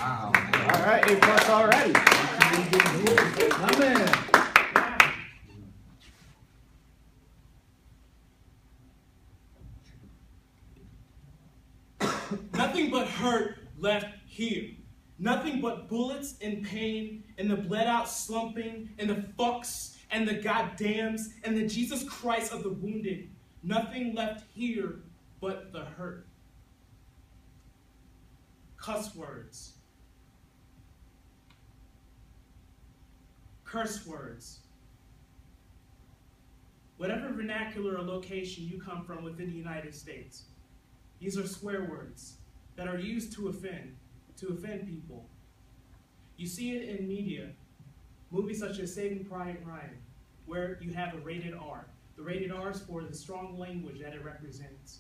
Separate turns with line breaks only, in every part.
Wow. All right, A+ already. Amen.
Nothing but hurt left here. Nothing but bullets and pain and the bled out slumping and the fucks and the goddams and the Jesus Christ of the wounded. Nothing left here but the hurt. Cuss words. Curse words. Whatever vernacular or location you come from within the United States, these are swear words that are used to offend people. You see it in media, movies such as Saving Private Ryan, where you have a rated R. The rated R is for the strong language that it represents.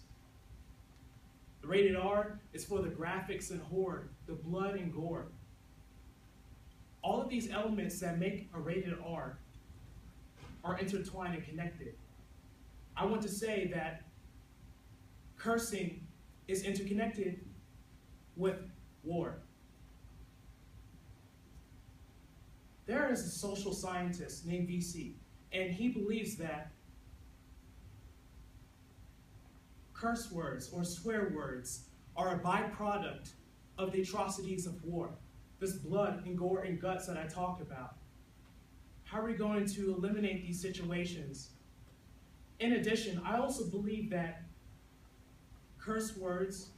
The rated R is for the graphics and horror, the blood and gore. All of these elements that make a rated R are intertwined and connected. I want to say that cursing is interconnected with war. There is a social scientist named VC, and he believes that curse words or swear words are a byproduct of the atrocities of war. This blood and gore and guts that I talk about. How are we going to eliminate these situations? In addition, I also believe that curse words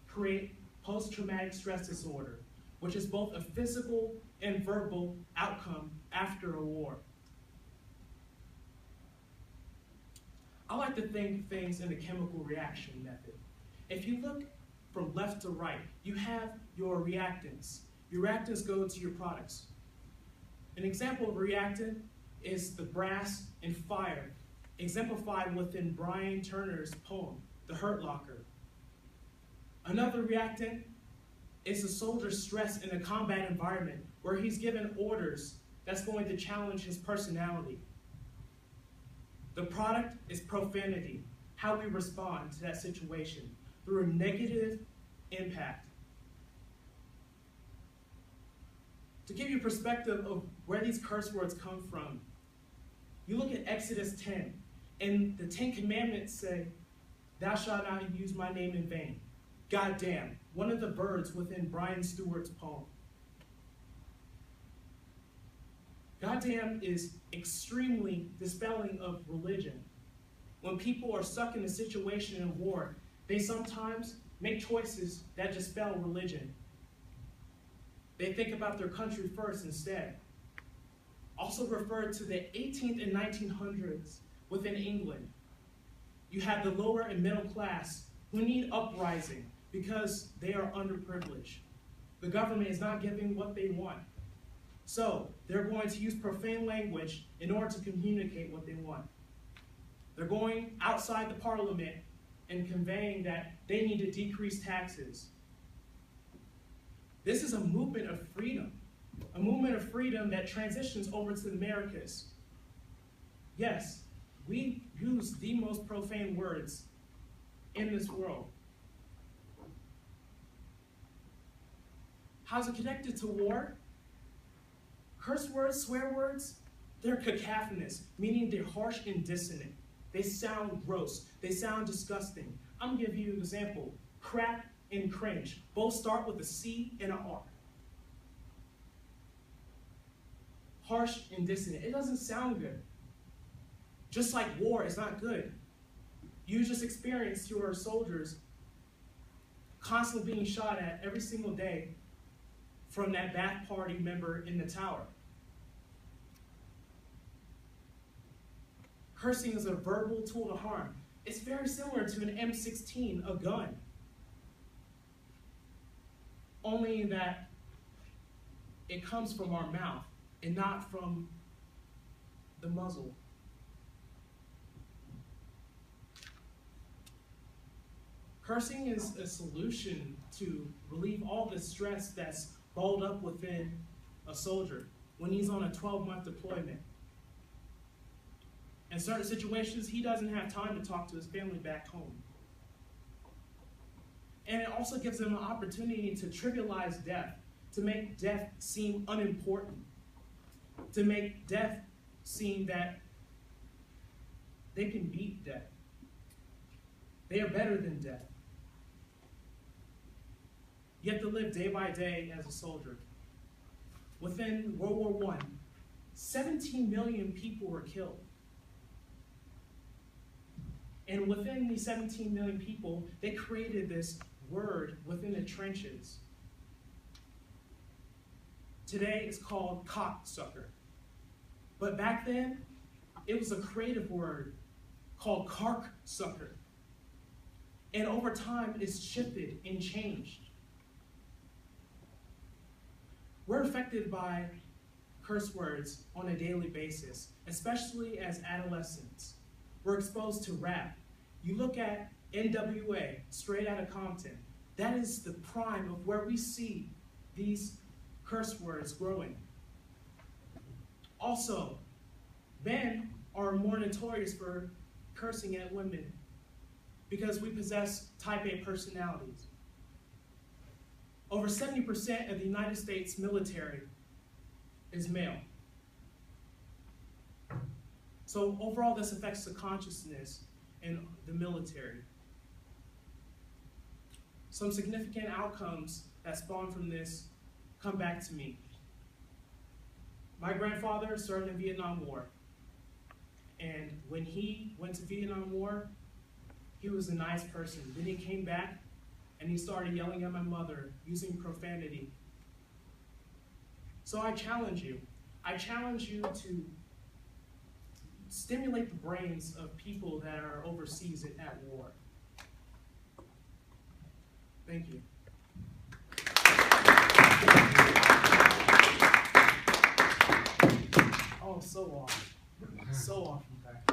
create post-traumatic stress disorder, which is both a physical and verbal outcome after a war. I like to think things in the chemical reaction method. If you look from left to right, you have your reactants. Your reactants go to your products. An example of a reactant is the brass and fire, exemplified within Brian Turner's poem, The Hurt Locker. Another reactant is a soldier's stress in a combat environment where he's given orders that's going to challenge his personality. The product is profanity, how we respond to that situation through a negative impact. To give you perspective of where these curse words come from, you look at Exodus 10, and the 10 Commandments say, "Thou shalt not use my name in vain." Goddamn, one of the birds within Brian Stewart's poem. Goddamn is extremely dispelling of religion. When people are stuck in a situation in war, they sometimes make choices that dispel religion. They think about their country first instead. Also referred to the 18th and 1900s within England. You have the lower and middle class who need uprising because they are underprivileged. The government is not giving what they want. So they're going to use profane language in order to communicate what they want. They're going outside the parliament and conveying that they need to decrease taxes. This is a movement of freedom that transitions over to the Americas. Yes, we use the most profane words in this world. How's it connected to war? Curse words, swear words, they're cacophonous, meaning they're harsh and dissonant. They sound gross. They sound disgusting. I'm going to give you an example. Crap and cringe both start with a C and an R. Harsh and dissonant. It doesn't sound good. Just like war is not good. You just experience your soldiers constantly being shot at every single day from that Ba'ath Party member in the tower. Cursing is a verbal tool to harm. It's very similar to an M16, a gun. Only that it comes from our mouth and not from the muzzle. Cursing is a solution to relieve all the stress that's balled up within a soldier when he's on a 12-month deployment. In certain situations, he doesn't have time to talk to his family back home. And it also gives them an opportunity to trivialize death. to make death seem unimportant, to make death seem that they can beat death. They are better than death. You have to live day by day as a soldier. Within World War I, 17 million people were killed. And within these 17 million people, they created this word within the trenches. Today it's called cocksucker. But back then, it was a creative word called carksucker. And over time, it's shifted and changed. We're affected by curse words on a daily basis, especially as adolescents. We're exposed to rap. You look at NWA, Straight Outta Compton. That is the prime of where we see these curse words growing. Also, men are more notorious for cursing at women because we possess type A personalities. Over 70% of the United States military is male. So overall, this affects the consciousness in the military. Some significant outcomes that spawn from this come back to me. My grandfather served in the Vietnam War. And when he went to Vietnam War, he was a nice person. Then he came back and he started yelling at my mother, using profanity. So I challenge you. I challenge you to stimulate the brains of people that are overseas at war. Thank you. Oh, so off. So off, in fact.